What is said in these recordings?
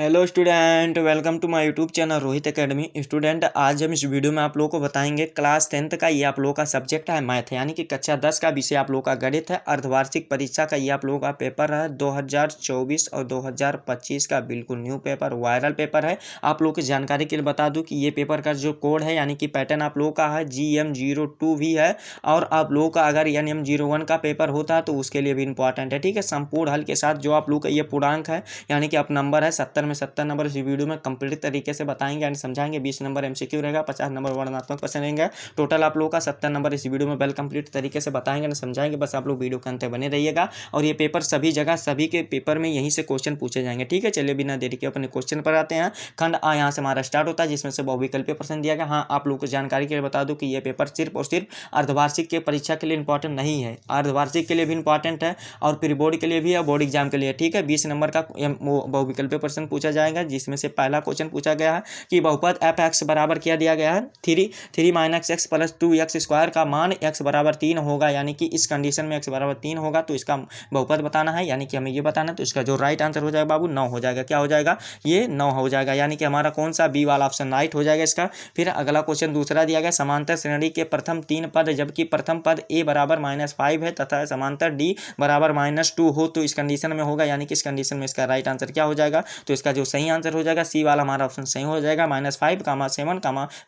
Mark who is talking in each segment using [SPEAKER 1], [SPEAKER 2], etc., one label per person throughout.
[SPEAKER 1] Hello student, welcome to my YouTube channel Rohit academy. Student, आज हम इस वीडियो में आप लोगों को बताएंगे क्लास 10th का ये आप लोगों का सब्जेक्ट है मैथ, यानी कि कक्षा 10 का विषय आप लोगों का गणित है। अर्धवार्षिक परीक्षा का ये आप लोगों का पेपर है 2024 और 2025 का बिल्कुल न्यू पेपर, वायरल पेपर है। आप लोगों की जानकारी के लिए बता दूँ कि ये पेपर का जो कोड है यानी कि पैटर्न आप लोगों का है GM02 भी है, और आप लोगों का अगर NM01 का पेपर होता है तो उसके लिए भी इंपॉर्टेंट है। ठीक है, संपूर्ण हल के साथ जो आप लोगों का ये पूर्णांक है यानी कि आप नंबर है 70 में 70 नंबर इस वीडियो में कंप्लीट तरीके से बताएंगे एंड समझाएंगे। 20 नंबर MCQ रहेगा, 50 नंबर वर्णनात्मक प्रश्न रहेंगे। टोटल आप लोगों का 70 नंबर इस वीडियो में वेल कंप्लीट तरीके से बताएंगे एंड समझाएंगे। बस आप लोग वीडियो के अंत तक बने रहिएगा। और ये पेपर सभी जगह सभी के पेपर में यहीं से क्वेश्चन पूछे जाएंगे। ठीक है, चलिए बिना देरी के अपने क्वेश्चन पर आते हैं। खंड आ यहाँ से हमारा स्टार्ट होता है, जिसमें से बहुविकल्पीय प्रश्न दिया गया। हाँ, आप लोगों को जानकारी के लिए बता दूं कि ये पेपर सिर्फ और सिर्फ अर्धवार्षिक के परीक्षा के लिए इंपॉर्टेंट नहीं है, अर्धवार्षिक के लिए भी इंपॉर्टेंट है और प्री बोर्ड के लिए भी है, बोर्ड एग्जाम के लिए। ठीक है, 20 नंबर का बहुविकल्पीय प्रश्न पूछा जाएगा, जिसमें से पहला क्वेश्चन पूछा गया है कि बहुपद f(x) बराबर क्या दिया गया है 3 - x + 2x² का मान x बराबर 3 होगा, यानी कि इस कंडीशन में x बराबर 3 होगा तो इसका बहुपद बताना है, यानी कि हमें ये बताना है। तो इसका जो राइट आंसर हो जाएगा बाबू 9 हो जाएगा। क्या हो जाएगा? ये 9 हो जाएगा, यानी कि हमारा कौन सा बी वाला ऑप्शन राइट हो जाएगा इसका। फिर अगला क्वेश्चन दूसरा दिया गया, समांतर श्रेणी के प्रथम 3 पद जबकि प्रथम पद a बराबर -5 है तथा समांतर d बराबर -2 हो तो इस कंडीशन में होगा, यानी कि इस कंडीशन में इसका राइट आंसर क्या हो जाएगा। तो इसका जो सही आंसर हो जाएगा सी वाला हमारा ऑप्शन सही हो जाएगा। -5,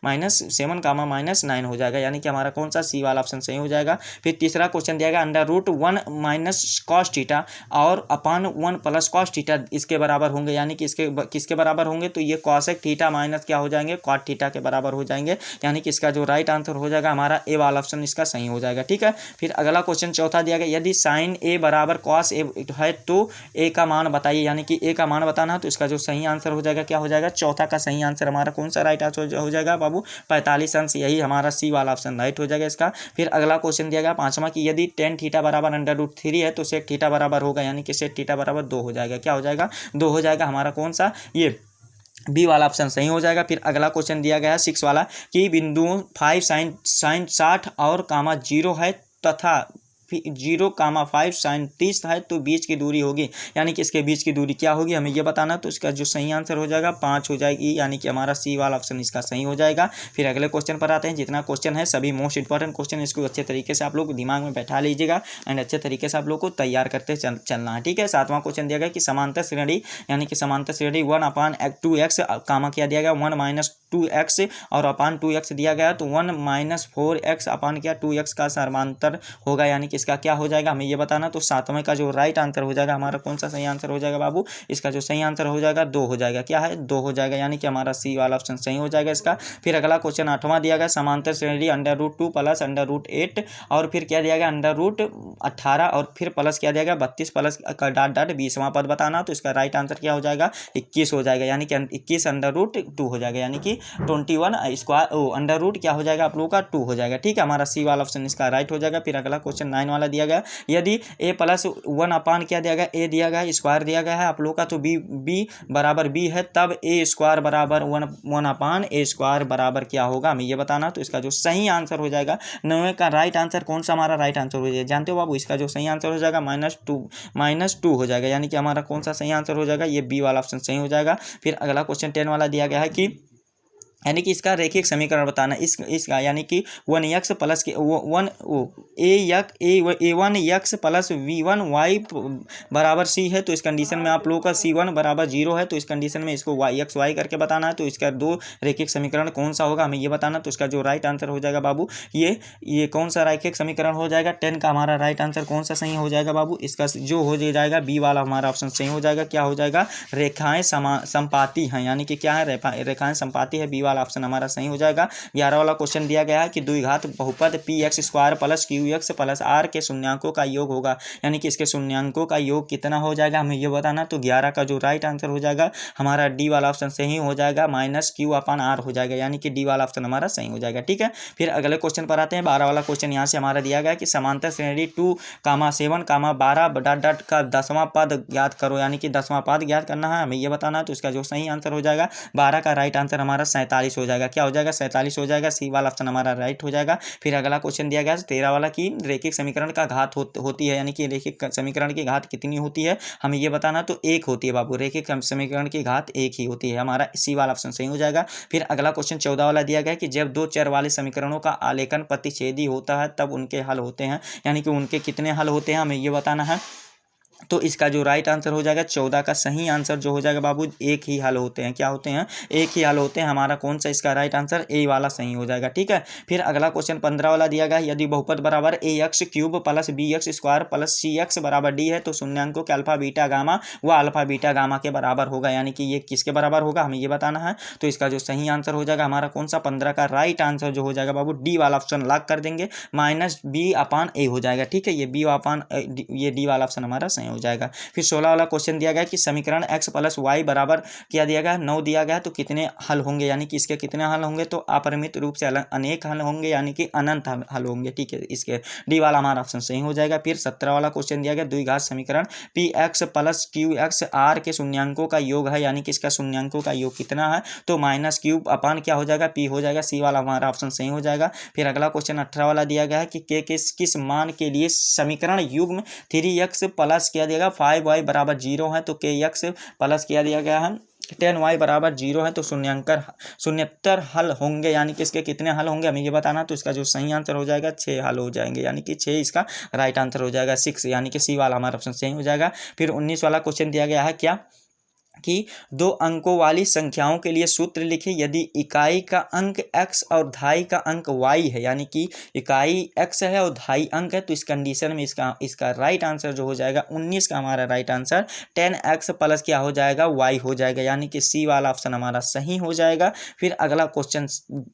[SPEAKER 1] -7, -9 हो जाएगा, यानी कि हमारा कौन सा सी वाला ऑप्शन सही हो जाएगा। फिर तीसरा क्वेश्चन दिया गया, √1 - cos थीटा और अपान 1 + cos थीटा इसके बराबर होंगे, यानी कि इसके किसके बराबर होंगे। तो ये cosec थीटा माइनस क्या हो जाएंगे, cot थीटा के बराबर हो जाएंगे, यानी कि इसका जो राइट आंसर हो जाएगा हमारा ए वाला ऑप्शन इसका सही हो जाएगा। ठीक है, फिर अगला क्वेश्चन चौथा दिया गया, यदि sin a बराबर cos a है तो a का मान बताइए, यानी कि a का मान बताना है। तो इसका जो सही आंसर हो जाएगा क्या हो जाएगा, चौथा का सही आंसर हमारा कौन सा राइट आंसर हो जाएगा बाबू 45 अंश, यही हमारा सी वाला ऑप्शन राइट हो जाएगा इसका। फिर अगला क्वेश्चन दिया गया पांचवा की, यदि tan थीटा बराबर √3 है तो sec थीटा बराबर होगा, यानी कि sec थीटा बराबर 2 हो जाएगा। क्या हो जाएगा? 2 हो जाएगा, हमारा कौन सा ये बी वाला ऑप्शन सही हो जाएगा। फिर अगला क्वेश्चन दिया गया है 6 वाला कि बिंदुओं 5 sin 60 और कामा 0 है तथा 0,5 sin 30 है तो बीच की दूरी होगी, यानी कि इसके बीच की दूरी क्या होगी हमें ये बताना। तो इसका जो सही आंसर हो जाएगा 5 हो जाएगी, यानी कि हमारा सी वाला ऑप्शन इसका सही हो जाएगा। फिर अगले क्वेश्चन पर आते हैं। जितना क्वेश्चन है सभी मोस्ट इंपॉर्टेंट क्वेश्चन, इसको अच्छे तरीके से आप लोग दिमाग में बैठा लीजिएगा एंड अच्छे तरीके से आप लोग को तैयार करते चलना है। ठीक है, 7वां क्वेश्चन दिया गया कि समांतर श्रेणी, यानी कि समांतर श्रेणी 1/2x कामा क्या दिया गया 1 - 2x और अपान 2x दिया गया, तो 1 - 4x अपान क्या 2x का समांतर होगा, यानी कि इसका क्या हो जाएगा हमें ये बताना। तो 7वें का जो राइट आंसर हो जाएगा हमारा कौन सा सही आंसर हो जाएगा बाबू, इसका जो सही आंसर हो जाएगा 2 हो जाएगा। क्या है? 2 हो जाएगा, यानी कि हमारा सी वाला ऑप्शन सही हो जाएगा इसका। फिर अगला क्वेश्चन 8वां दिया गया, समांतर श्रेणी √2 + √8 और फिर क्या दिया गया √18 और फिर प्लस क्या दिया गया 32 प्लस डॉट 20वां पद बताना। तो इसका राइट आंसर क्या हो जाएगा 21 हो जाएगा, यानी कि 21 √2 हो जाएगा, यानी कि 21 स्क्वायर √ क्या हो जाएगा आप लोगों का 2 हो जाएगा। ठीक है, हमारा सी वाला ऑप्शन इसका राइट हो जाएगा। फिर अगला क्वेश्चन 9 वाला दिया गया, यदि a + 1 अपान क्या दिया गया a दिया गया स्क्वायर दिया गया है आप लोग का, तो b बराबर b है तब a² बराबर 1 अपान a² बराबर क्या होगा हमें ये बताना। तो इसका जो सही आंसर हो जाएगा 9वें का राइट आंसर कौन सा हमारा राइट आंसर हो जाएगा जानते हो बाबू, इसका जो सही आंसर हो जाएगा -2 हो जाएगा, यानी कि हमारा कौन सा सही आंसर हो जाएगा ये बी वाला ऑप्शन सही हो जाएगा। फिर अगला क्वेश्चन 10 वाला दिया गया है कि यानी कि इसका रेखिक समीकरण बताना इसका, यानी कि 1x plus a1x plus v1y बराबर c है, तो इस कंडीशन में आप लोगों का c1 बराबर 0 है, तो इस कंडीशन में इसको y करके बताना है। तो इसका दो रेखिक समीकरण कौन सा होगा हमें ये बताना। तो इसका जो राइट आंसर हो जाएगा बाबू ये कौन सा रेखिक समीकरण हो जाएगा 10 का हमारा राइट आंसर कौन सा सही हो जाएगा बाबू, इसका जो हो जाएगा बी वाला हमारा ऑप्शन सही हो जाएगा। क्या हो जाएगा? रेखाएं संपाती हैं, यानी कि क्या है रेखाएं संपाती है, बी वाला ऑप्शन हमारा सही हो जाएगा। 11 वाला क्वेश्चन दिया गया है कि द्विघात बहुपद px² + qx + r के शून्यांकों का योग होगा, यानी कि इसके शून्यांकों का योग कितना हो जाएगा हमें ये बताना। तो 11 का जो राइट आंसर हो जाएगा हमारा डी वाला ऑप्शन सही हो जाएगा, -q/r हो जाएगा, यानी कि डी वाला ऑप्शन हमारा सही हो जाएगा। ठीक है, फिर अगले क्वेश्चन पर आते हैं। 12 वाला क्वेश्चन यहाँ से हमारा दिया गया कि समांतर श्रेणी 2,7, 12 डॉट का 10वां पद ज्ञात करो, यानी कि 10वां पद ज्ञात करना है हमें ये बताना। तो इसका जो सही आंसर हो जाएगा 12 का राइट आंसर हमारा 47 47 हो जाएगा। क्या हो जाएगा? 47 हो जाएगा। सी वाला ऑप्शन हमारा राइट हो जाएगा। फिर अगला क्वेश्चन दिया गया 13 वाला की रैखिक समीकरण का घात होती है, यानी कि रैखिक समीकरण की घात कितनी होती है हमें ये बताना। तो एक होती है बाबू, रैखिक समीकरण की घात एक ही होती है। हमारा सी वाला ऑप्शन सही हो जाएगा। फिर अगला क्वेश्चन 14 वाला दिया गया कि जब दो चर वाले समीकरणों का आलेखन प्रतिच्छेदी होता है तब उनके हल होते हैं, यानी कि उनके कितने हल होते हैं हमें ये बताना है। तो इसका जो राइट आंसर हो जाएगा 14 का सही आंसर जो हो जाएगा बाबू, एक ही हल होते हैं। क्या होते हैं? एक ही हल होते हैं। हमारा कौन सा इसका राइट आंसर? ए वाला सही हो जाएगा। ठीक है। फिर अगला क्वेश्चन 15 वाला दिया गया यदि बहुपद बराबर ax³ plus bx² plus cx बराबर d है तो शून्यांकों के अल्फा बीटा गामा व अल्फा बीटा गामा के बराबर होगा, यानी कि ये किसके बराबर होगा हमें ये बताना है। तो इसका जो सही आंसर हो जाएगा हमारा कौन सा? 15 का राइट आंसर जो हो जाएगा बाबू, डी वाला ऑप्शन लॉक कर देंगे, -b/a हो जाएगा। ठीक है। ये ये डी वाला ऑप्शन हमारा सही हो जाएगा। फिर 16 वाला क्वेश्चन दिया गया कि समीकरण x + y बराबर क्या दिया गया? 9 दिया गया। तो कितने हल होंगे, यानी कि इसके कितने हल होंगे? तो अपरिमित रूप से अनेक हल होंगे, यानी कि अनंत हल होंगे। ठीक है। इसके डी वाला हमारा ऑप्शन सही हो जाएगा। फिर 17 वाला क्वेश्चन दिया गया द्विघात समीकरण px + qx r के शून्यांकों का योग है, यानी कि इसका शून्यांकों का योग कितना है? तो -3 क्या हो जाएगा? p हो जाएगा। सी वाला हमारा ऑप्शन सही हो जाएगा। फिर अगला क्वेश्चन 18 वाला दिया गया है कि k किस मान के लिए समीकरण युग्म 3x प्लस क्या दिया गया 5y बराबर 0 है। तो kx प्लस क्या दिया गया है 10y बराबर 0 है। तो शून्यतर हल होंगे, यानी कि इसके कितने हल होंगे हमें ये बताना। तो इसका जो सही आंसर हो जाएगा 6 हल हो जाएंगे, यानी कि 6 इसका राइट आंसर हो जाएगा। 6 यानी कि सी वाला हमारा ऑप्शन सही हो जाएगा। फिर 19 वाला क्वेश्चन दिया गया है क्या कि 2 अंकों वाली संख्याओं के लिए सूत्र लिखें यदि इकाई का अंक x और धाई का अंक y है, यानी कि इकाई x है और धाई अंक है। तो इस कंडीशन में इसका राइट आंसर जो हो जाएगा 19 का हमारा राइट आंसर 10x प्लस क्या हो जाएगा y हो जाएगा, यानी कि सी वाला ऑप्शन हमारा सही हो जाएगा। फिर अगला क्वेश्चन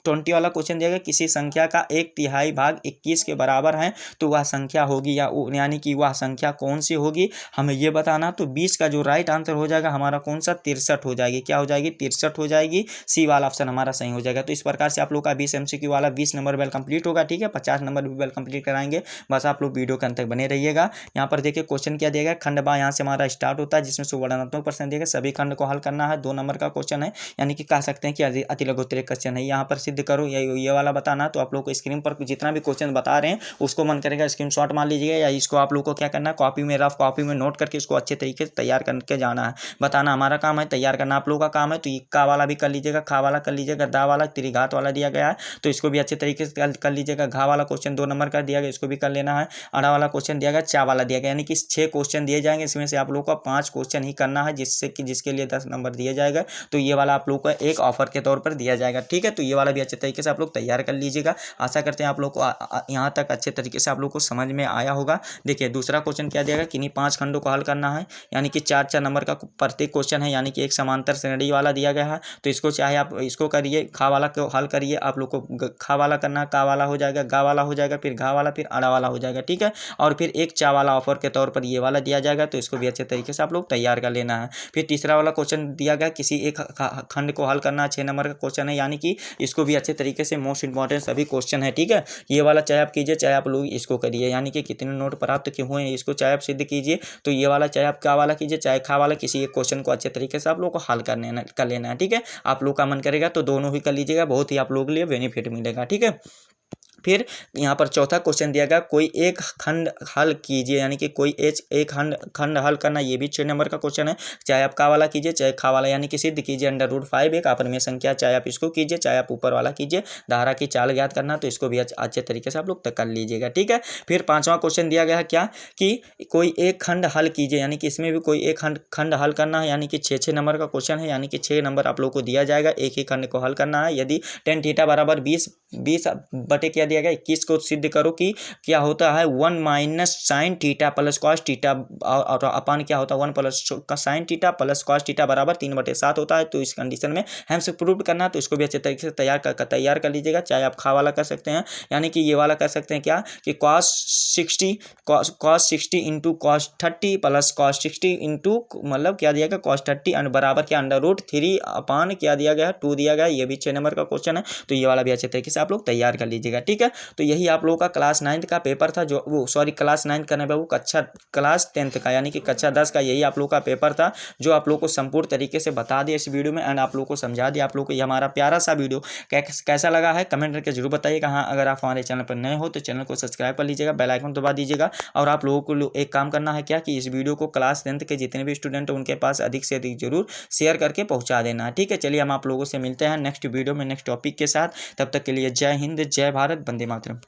[SPEAKER 1] 20 वाला क्वेश्चन दिया गया किसी संख्या का 1/3 भाग 21 के बराबर है तो वह संख्या होगी यानी कि वह संख्या कौन सी होगी हमें ये बताना। तो 20 का जो राइट आंसर हो जाएगा हमारा कौन सा? 63 हो जाएगी। क्या हो जाएगी? 63 हो जाएगी। सी वाला ऑप्शन हमारा सही हो जाएगा। तो इस प्रकार से आप लोग का 20 MCQ वाला 20 नंबर वेल कंप्लीट होगा। ठीक है। 50 नंबर भी वेल कंप्लीट कराएंगे, बस आप लोग वीडियो के अंत तक बने रहिएगा। यहाँ पर देखिए क्वेश्चन क्या दिया गया, खंड बा यहाँ से हमारा स्टार्ट होता है जिसमें सुवर्णात्मक प्रश्न दिया गया, सभी खंड को हल करना है। 2 नंबर का क्वेश्चन है, यानी कि कह सकते हैं कि अति लघुत्तरीय क्वेश्चन है। यहाँ पर सिद्ध करो ये वाला बताना। तो आप लोग को स्क्रीन पर जितना भी क्वेश्चन बता रहे हैं उसको मन करेगा स्क्रीनशॉट मार लीजिएगा, या इसको आप लोग को क्या करना है कॉपी में रफ कॉपी में नोट करके इसको अच्छे तरीके से तैयार करके जाना है। बताना हमारा काम है, तैयार करना आप लोगों का काम है। तो ये का वाला भी कर लीजिएगा, खा वाला कर लीजिएगा, दा वाला त्रिघात वाला दिया गया है तो इसको भी अच्छे तरीके से कर लीजिएगा। घा वाला क्वेश्चन 2 नंबर का दिया गया, इसको भी कर लेना है। अड़ा वाला क्वेश्चन दिया गया, चा वाला दिया गया, यानी कि 6 क्वेश्चन दिए जाएंगे, इसमें से आप लोग को 5 क्वेश्चन ही करना है जिसके लिए 10 नंबर दिया जाएगा। तो ये वाला आप लोग को एक ऑफर के तौर पर दिया जाएगा। ठीक है। तो ये वाला भी अच्छे तरीके से आप लोग तैयार कर लीजिएगा। आशा करते हैं आप लोग को यहाँ तक अच्छे तरीके से आप लोग को समझ में आया होगा। देखिए दूसरा क्वेश्चन क्या दिया गया, किन्हीं 5 खंडों को हल करना है, यानी कि 4 नंबर का प्रत्येक क्वेश्चन है, यानी कि एक समांतर श्रेणी वाला दिया गया है। तो इसको चाहे आप इसको करिए, खा वाला को हल करिए, आप लोग को खा वाला करना, का वाला हो जाएगा, गा वाला हो जाएगा, फिर घा वाला, फिर अड़ा वाला हो जाएगा। ठीक है। और फिर एक चा वाला ऑफर के तौर पर ये वाला दिया जाएगा, तो इसको भी अच्छे तरीके से आप लोग तैयार कर लेना है। फिर तीसरा वाला क्वेश्चन दिया गया किसी एक खंड को हल करना, 6 नंबर का क्वेश्चन है, यानी कि इसको भी अच्छे तरीके से मोस्ट इंपॉर्टेंट सभी क्वेश्चन है। ठीक है। ये वाला चाहे आप कीजिए चाहे आप लोग इसको करिए, यानी कि कितने नोट प्राप्त क्यों हुए इसको चाहे आप सिद्ध कीजिए। तो ये वाला चाहे आप का वाला कीजिए चाहे खा वाला, किसी एक क्वेश्चन को अच्छे तरीके से आप लोग को हल कर लेना है। ठीक है। आप लोग का मन करेगा तो दोनों ही कर लीजिएगा, बहुत ही आप लोगों के लिए बेनिफिट मिलेगा। ठीक है। फिर यहाँ पर चौथा क्वेश्चन दिया गया कोई एक खंड हल कीजिए, यानी कि कोई एक खंड हल करना, ये भी 6 नंबर का क्वेश्चन है। चाहे आप का वाला कीजिए चाहे खा वाला, यानी कि सिद्ध कीजिए √5 एक अपरिमेय संख्या, चाहे आप इसको कीजिए चाहे आप ऊपर वाला कीजिए। धारा की चाल ज्ञात करना, तो इसको भी अच्छे तरीके से आप लोग तक कर लीजिएगा। ठीक है। फिर 5वां क्वेश्चन दिया गया है क्या कि कोई एक खंड हल कीजिए, यानी कि इसमें भी कोई एक खंड हल करना है, यानी कि 6 नंबर का क्वेश्चन है, यानी कि 6 नंबर आप लोग को दिया जाएगा, एक ही खंड को हल करना है। यदि tan थीटा बराबर 20 बटे क्या दिया गया 21 को सिद्ध करो कि क्या होता है 1 - sin theta plus cos theta और अपान क्या होता है 1 + sin theta plus cos theta बराबर 3/7 होता है। तो इस कंडीशन में हमसे प्रूव करना, तो इसको भी अच्छे तरीके से तैयार कर लीजिएगा। चाहे आप खा वाला कर सकते हैं, यानी कि ये वाला कर सकते हैं क्या कि cos 60 into cos 30 plus cos 60 into मतलब क्या दिया गया cos 30 बराबर क्या √3 अपान क्या दिया गया 2 दिया गया। ये भी 6 नंबर का क्वेश्चन है, तो ये वाला भी अच्छे तरीके से आप लोग तैयार कर लीजिएगा। ठीक है। ठीक है। तो यही आप लोगों का क्लास 9th का पेपर था, जो वो सॉरी क्लास 9th का नहीं, वो क्लास 10th का यानी कि कक्षा 10 का यही आप लोगों का पेपर था, जो आप लोगों को संपूर्ण तरीके से बता दिया इस वीडियो में एंड आप लोगों को समझा दिया। आप लोगों को ये हमारा प्यारा सा वीडियो कैसा लगा है कमेंट करके जरूर बताइएगा। हाँ, अगर आप हमारे चैनल पर नए हो तो चैनल को सब्सक्राइब कर लीजिएगा, बेल आइकन दबा दीजिएगा। और आप लोगों को एक काम करना है क्या कि इस वीडियो को क्लास 10th के जितने भी स्टूडेंट हैं उनके पास अधिक से अधिक जरूर शेयर करके पहुंचा देना है, ठीक है। चलिए हम आप लोगों से मिलते हैं नेक्स्ट वीडियो में नेक्स्ट टॉपिक के साथ, तब तक के लिए जय हिंद, जय भारत, वंदे मातरम।